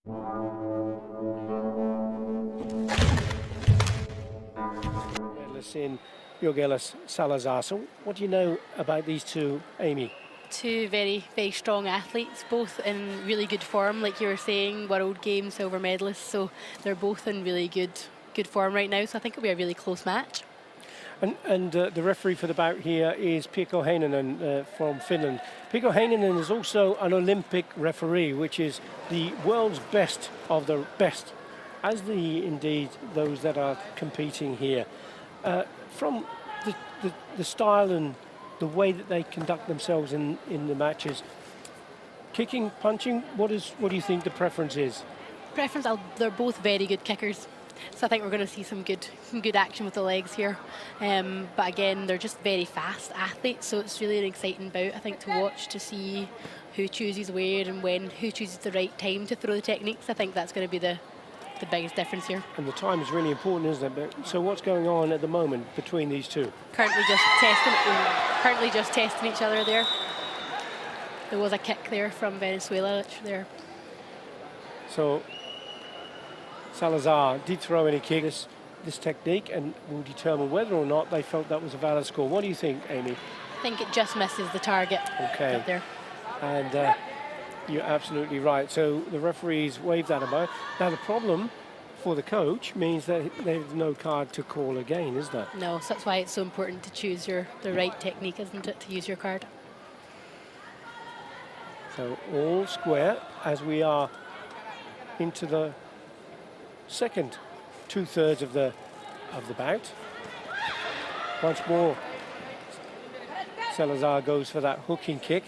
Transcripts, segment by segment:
In yorgelis, Salazar. So what do you know about these two, Amy? Two very, very strong athletes, both in really good form, like you were saying, World Games silver medalists. So they're both in really good form right now. So I think it'll be a really close match. And the referee for the bout here is Pirkko Heinonen from Finland. Pirkko Heinonen is also an Olympic referee, which is the world's best of the best, as indeed those that are competing here. From the style and the way that they conduct themselves in the matches, kicking, punching, what do you think the preference is? They're both very good kickers. So I think we're going to see some good action with the legs here. But again, they're just very fast athletes, so it's really an exciting bout, I think, to watch, to see who chooses where and when, who chooses the right time to throw the techniques. I think that's going to be the biggest difference here. And the time is really important, isn't it? So what's going on at the moment between these two? Currently just testing each other there. There was a kick there from Venezuela there. So Salazar did throw in a kick, this technique, and will determine whether or not they felt that was a valid score. What do you think, Amy? I think it just misses the target. Okay. Up there. And you're absolutely right. So the referees wave that about. Now the problem for the coach means that there's no card to call again, is there? No, so that's why it's so important to choose the right technique, isn't it, to use your card. So all square as we are into the second two-thirds of the bout. Once more, Salazar goes for that hooking kick.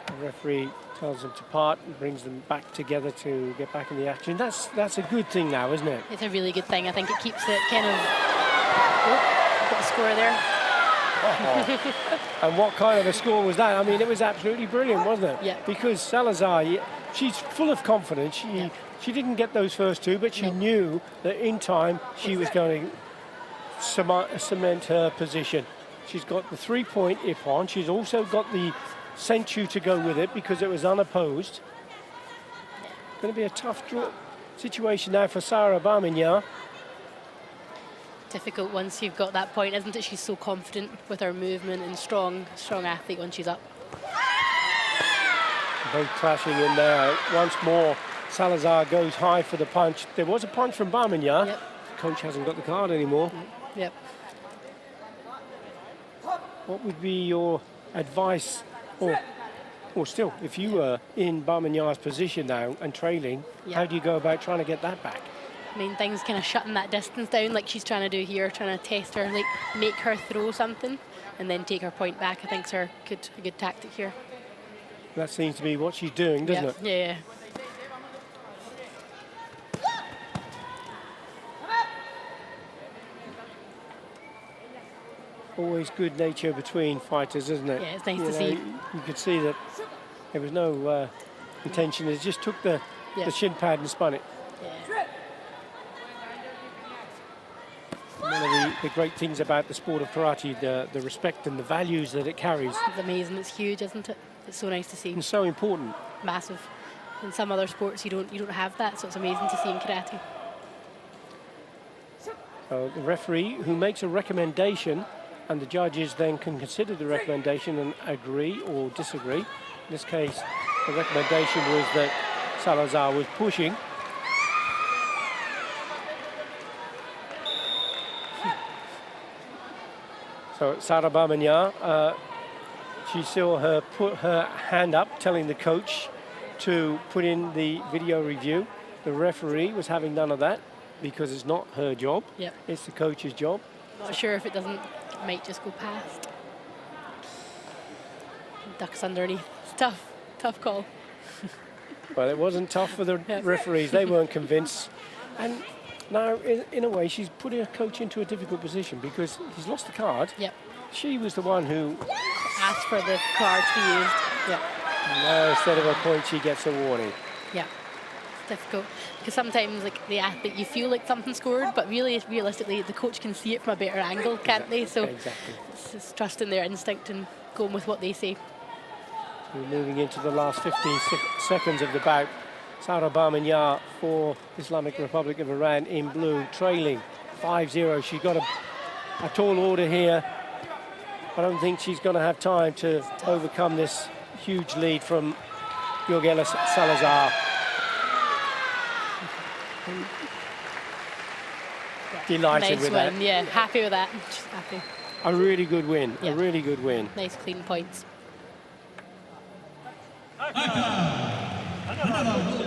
The referee tells them to part and brings them back together to get back in the action. That's a good thing now, isn't it? It's a really good thing. I think it keeps it kind of... Oh, got the score there. And what kind of a score was that? I mean, it was absolutely brilliant, wasn't it? Yeah. Because Salazar, she's full of confidence. She didn't get those first two, but she knew that in time she was going to cement her position. She's got the 3-point ippon. She's also got the senchu to go with it because it was unopposed. Going to be a tough situation now for Sara bahmanyar. Difficult once you've got that point, isn't it? She's so confident with her movement and strong athlete when she's up. Both clashing in there. Once more, Salazar goes high for the punch. There was a punch from bahmanyar. Yep. The coach hasn't got the card anymore. Yep. What would be your advice, or still, if you were in bahmanyar's position now and trailing, how do you go about trying to get that back? Main thing's kind of shutting that distance down like she's trying to do here, trying to test her, like make her throw something and then take her point back. I think is a good tactic here. That seems to be what she's doing, doesn't it? Yeah. Always good nature between fighters, isn't it? Yeah, it's nice to see. You could see that there was no intention. It just took the shin pad and spun it. Yeah. One of the great things about the sport of karate, the respect and the values that it carries. It's amazing. It's huge, isn't it? It's so nice to see. And so important. Massive. In some other sports, you don't have that, so it's amazing to see in karate. So the referee who makes a recommendation, and the judges then can consider the recommendation and agree or disagree. In this case, the recommendation was that Salazar was pushing. So Sara bahmanyar, she saw put her hand up, telling the coach to put in the video review. The referee was having none of that because it's not her job. Yep. It's the coach's job. Not sure if it might just go past. Ducks underneath. It's tough call. Well, it wasn't tough for the referees. They weren't convinced. And now, in a way, she's putting her coach into a difficult position because he's lost the card. Yep. She was the one who asked for the card to be used. Yep. Now, instead of a point, she gets a warning. Yeah. It's difficult because sometimes, like the athlete, you feel like something scored, but realistically, the coach can see it from a better angle, can't they? So it's just trusting their instinct and going with what they say. We're moving into the last 15 seconds of the bout. Sarah Bahmanyar for Islamic Republic of Iran in blue, trailing 5-0. She's got a tall order here. I don't think she's going to have time to overcome this huge lead from yorgelis Salazar. Delighted Nice with win, that. yeah, happy with that. Just happy. A really good win, Yeah. a really good win. Nice clean points. Another